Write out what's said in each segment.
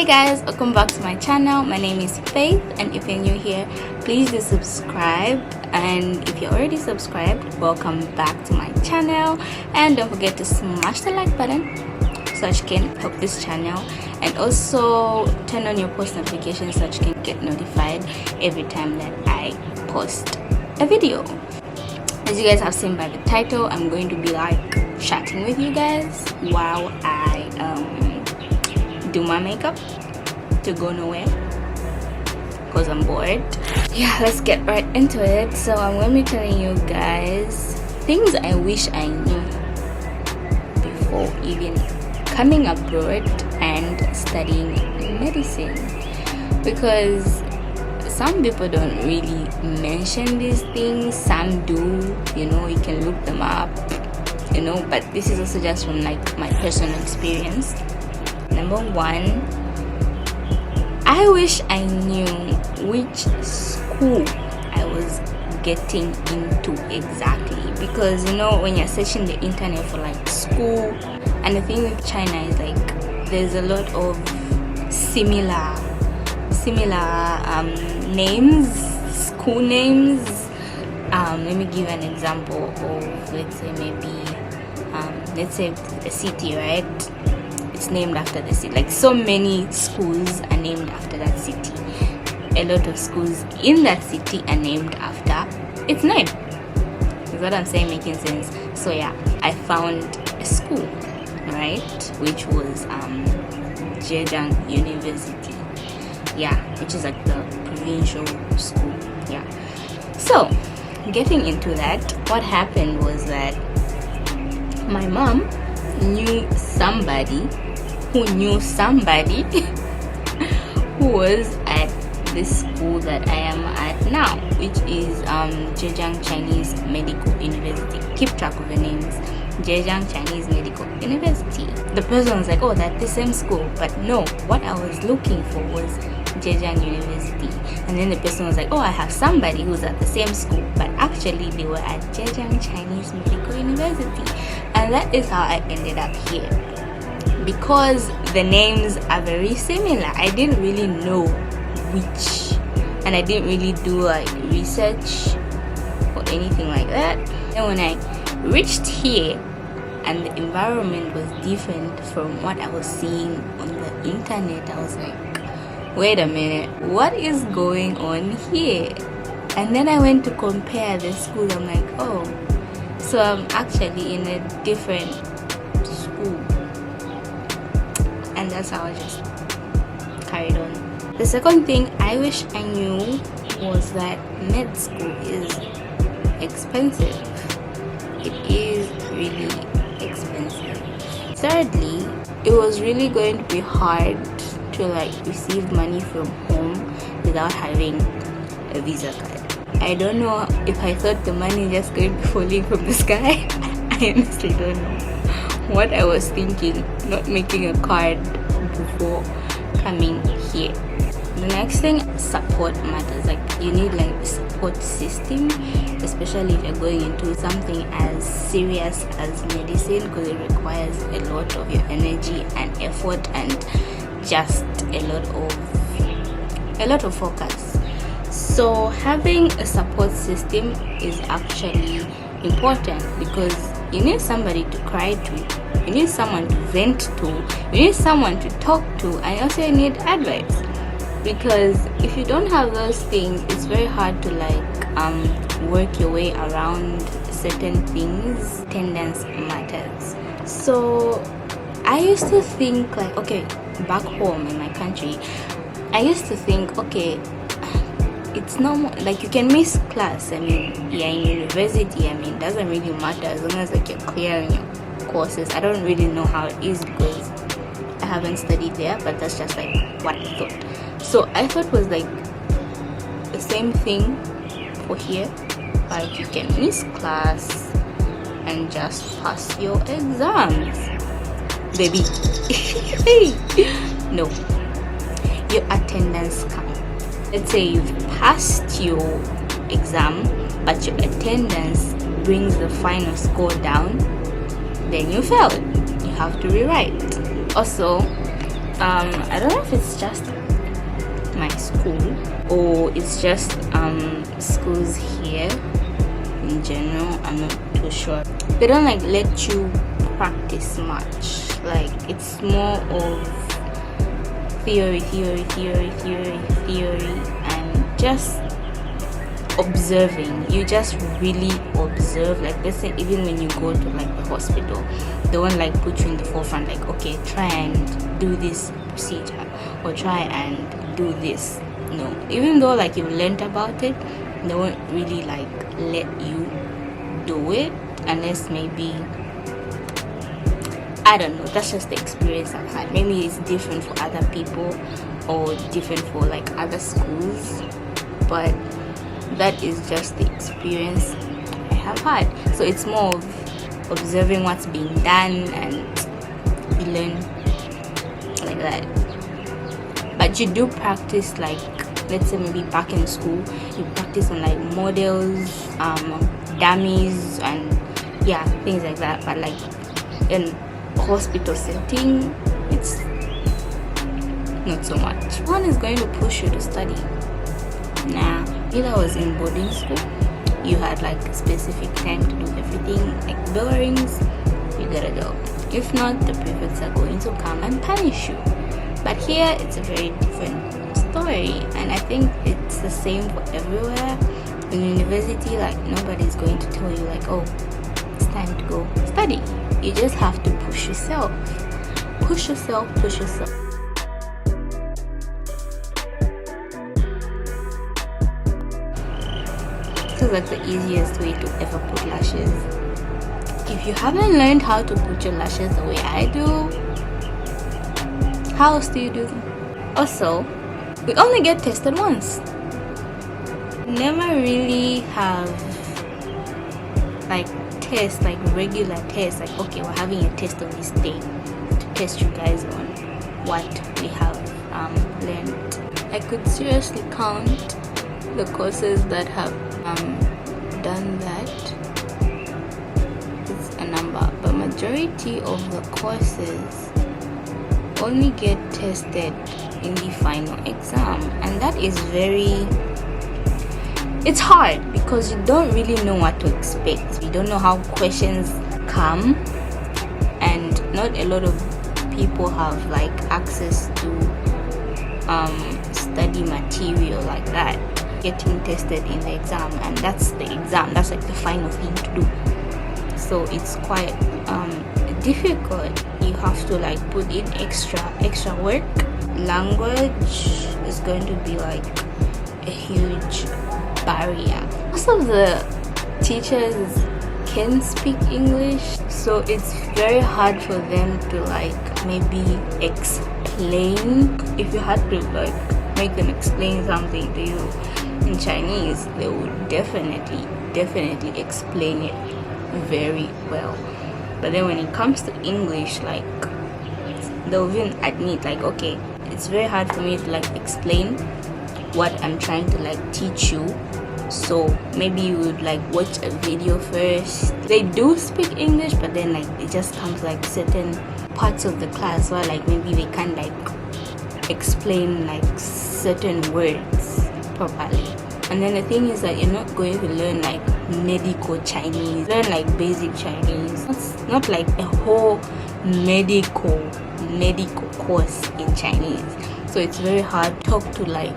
guys, welcome back to my channel. My name is Faith, and if you're new here, please do subscribe, and if you're already subscribed, welcome back to my channel. And don't forget to smash the like button so that you can help this channel, and also turn on your post notifications so that you can get notified every time that I post a video. As you guys have seen by the title, I'm going to be like chatting with you guys while I do my makeup to go nowhere because I'm bored. Yeah, let's get right into it. So I'm going to be telling you guys things I wish I knew before even coming abroad and studying medicine, because some people don't really mention these things. Some do, you can look them up, but this is also just from like my personal experience. Number one, I wish I knew which school I was getting into exactly, because when you're searching the internet for like school, and the thing with China is like there's a lot of similar names, school names. Let me give an example of, let's say a city, right? It's named after the city. Like, so many schools are named after that city. A lot of schools in that city are named after its name. Is what I'm saying making sense? So yeah, I found a school, right, which was Zhejiang University. Yeah, which is like the provincial school. Yeah. So getting into that, what happened was that my mom knew somebody who knew somebody who was at this school that I am at now, which is Zhejiang Chinese Medical University. Keep track of the names. Zhejiang Chinese Medical University. The person was like, oh, that's the same school, but no, what I was looking for was Zhejiang University. And then the person was like, oh, I have somebody who's at the same school, but actually they were at Zhejiang Chinese Medical University. And that is how I ended up here, because the names are very similar. I didn't really know which, and I didn't really do like research or anything like that. And when I reached here and the environment was different from what I was seeing on the internet, I was like, wait a minute, what is going on here? And then I went to compare the schools. I'm like, oh, so I'm actually in a different school. And that's how I just carried on. The second thing I wish I knew was that med school is expensive. It is really expensive. Thirdly, it was really going to be hard to like receive money from home without having a visa card. I don't know if I thought the money just going to be falling from the sky. I honestly don't know what I was thinking, not making a card before coming here. The next thing, support matters. Like, you need like a support system, especially if you're going into something as serious as medicine, because it requires a lot of your energy and effort and just a lot of focus. So having a support system is actually important, because you need somebody to cry to, you need someone to vent to, you need someone to talk to, and also you need advice. Because if you don't have those things, it's very hard to like work your way around certain things. Attendance matters. So I used to think like, okay, back home in my country, I used to think, okay, it's normal, like you can miss class. I mean, you're in university, I mean, it doesn't really matter as long as like you're clearing your courses. I don't really know how it is because I haven't studied there, but that's just like what I thought. So I thought it was like the same thing for here, like you can miss class and just pass your exams, baby. No, your attendance counts. Let's say you've passed your exam, but your attendance brings the final score down, then you failed. You have to rewrite. Also, I don't know if it's just my school or it's just schools here in general. I'm not too sure. They don't like let you practice much. Like it's more of theory, and just observing. You just really observe. Like let's say even when you go to like the hospital, they won't like put you in the forefront like, okay, try and do this procedure or try and do this. No, even though like you've learned about it, they won't really like let you do it unless maybe, I don't know, that's just the experience I've had. Maybe it's different for other people or different for like other schools, but that is just the experience I have had. So it's more of observing what's being done and you learn like that. But you do practice, like let's say maybe back in school you practice on like models, dummies and yeah, things like that. But like in hospital setting, it's not so much. One is going to push you to study. Nah, either I was in boarding school, you had like a specific time to do everything, like bell rings, you gotta go. If not, the prefects are going to come and punish you. But here it's a very different story, and I think it's the same for everywhere. In university, like nobody's going to tell you like, oh, it's time to go study. You just have to push yourself. Push yourself. This is like the easiest way to ever put lashes. If you haven't learned how to put your lashes the way I do, how else do you do them? Also, we only get tested once. Never really have like tests, like regular tests, like okay, we're having a test on this day to test you guys on what we have learned. I could seriously count the courses that have done that. It's a number, but majority of the courses only get tested in the final exam, and that is it's hard because you don't really know what to expect. You don't know how questions come, and not a lot of people have like access to study material like that getting tested in the exam, and that's the exam, that's like the final thing to do. So it's quite difficult. You have to like put in extra work. Language is going to be like a huge barrier. Most of the teachers can speak English, so it's very hard for them to like maybe explain. If you had to like make them explain something to you in Chinese, they would definitely explain it very well. But then when it comes to English, like they'll even admit like, okay, it's very hard for me to like explain what I'm trying to like teach you, so maybe you would like watch a video first. They do speak English, but then like it just comes like certain parts of the class where like maybe they can't like explain like certain words properly. And then the thing is that you're not going to learn like medical Chinese, learn like basic Chinese. It's not like a whole medical course in Chinese. So it's very hard to talk to like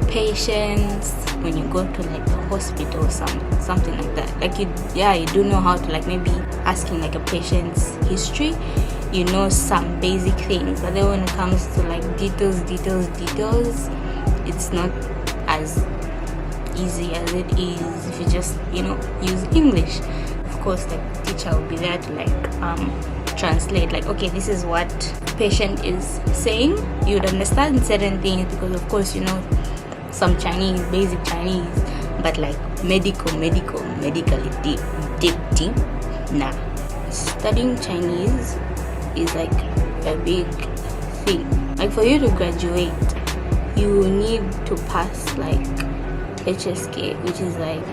patients when you go to like the hospital or something like that. Like you do know how to like maybe asking like a patient's history, you know some basic things, but then when it comes to like details, it's not as easy as it is if you just use English. Of course, like the teacher will be there to like translate, like, okay, this is what patient is saying. You would understand certain things because of course you know some Chinese, basic Chinese, but like medically deep, nah. Studying Chinese is like a big thing. Like for you to graduate, you need to pass like HSK, which is like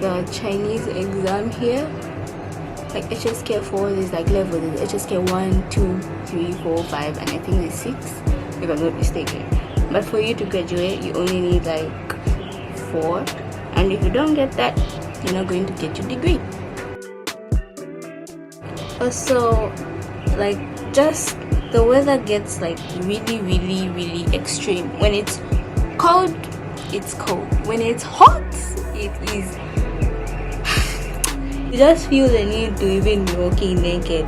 the Chinese exam here. like HSK 4, there's like levels. There's HSK 1, 2, 3, 4, 5, and I think there's 6, if I'm not mistaken. But for you to graduate, you only need like 4, and if you don't get that, you're not going to get your degree. Also, like, just the weather gets like really extreme. When it's cold, it's cold. When it's hot, it is. You just feel the need to even be walking naked.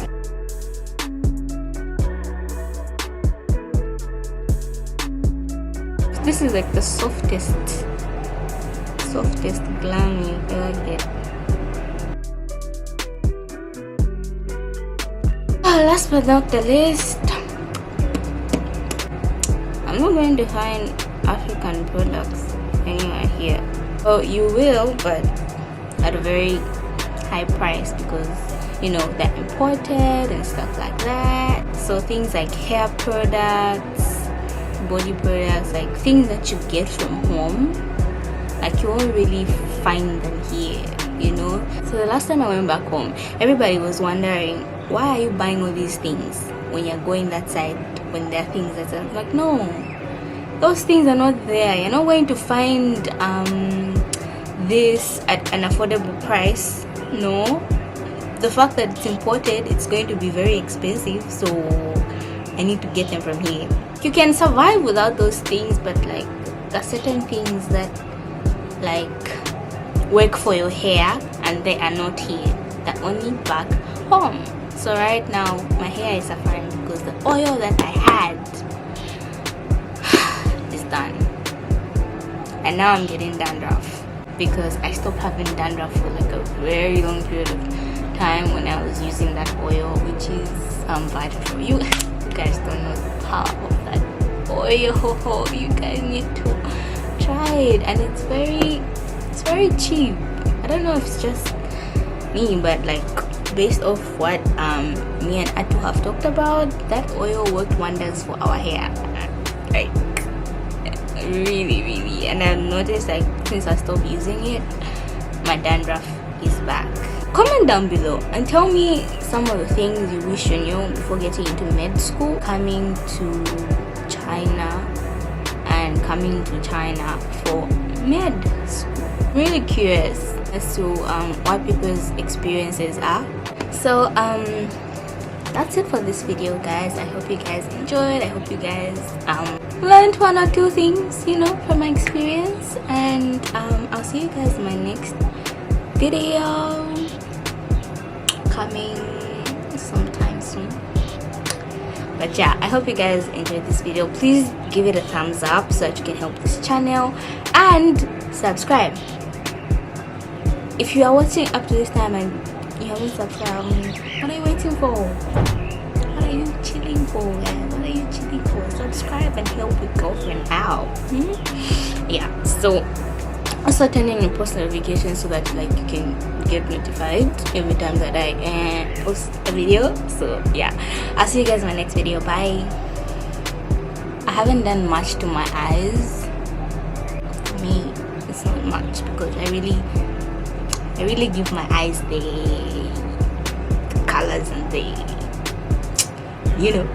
This is like the softest glam you ever get. Last but not the least, I'm not going to find African products anywhere here. Well, you will, but at a very high price, because you know they're imported and stuff like that. So things like hair products, body products, like things that you get from home, like you won't really find them here, you know. So the last time I went back home, everybody was wondering, why are you buying all these things when you're going that side, when there are things that are like, no, those things are not there. You're not going to find this at an affordable price. No, the fact that it's imported, it's going to be very expensive, so I need to get them from here. You can survive without those things, but like there are certain things that like work for your hair and they are not here, they're only back home. So right now my hair is suffering because the oil that I had is done, and now I'm getting dandruff because I stopped having dandruff for like a very long period of time when I was using that oil, which is bad for you. You guys don't know the power of that oil. You guys need to try it, and it's very cheap. I don't know if it's just me, but like based off what me and Atu have talked about, that oil worked wonders for our hair, like really. And I've noticed, like, since I stopped using it, my dandruff is back. Comment down below and tell me some of the things you wish you knew before getting into med school, coming to China and coming to China for med school. Really curious as to what people's experiences are. So that's it for this video, guys. I hope you guys enjoyed. I hope you guys learned 1 or 2 things, you know, from my experience, and I'll see you guys in my next video coming sometime soon. But yeah, I hope you guys enjoyed this video. Please give it a thumbs up so that you can help this channel, and subscribe. If you are watching up to this time and you haven't subscribed, what are you waiting for? What are you chilling for, guys? What are you chilling for? Subscribe and help your girlfriend out. Yeah, so also turn on your post notifications so that like you can get notified every time that I post a video. So yeah, I'll see you guys in my next video. Bye. I haven't done much to my eyes. For me, it's not much because I really give my eyes the colors and the, you know,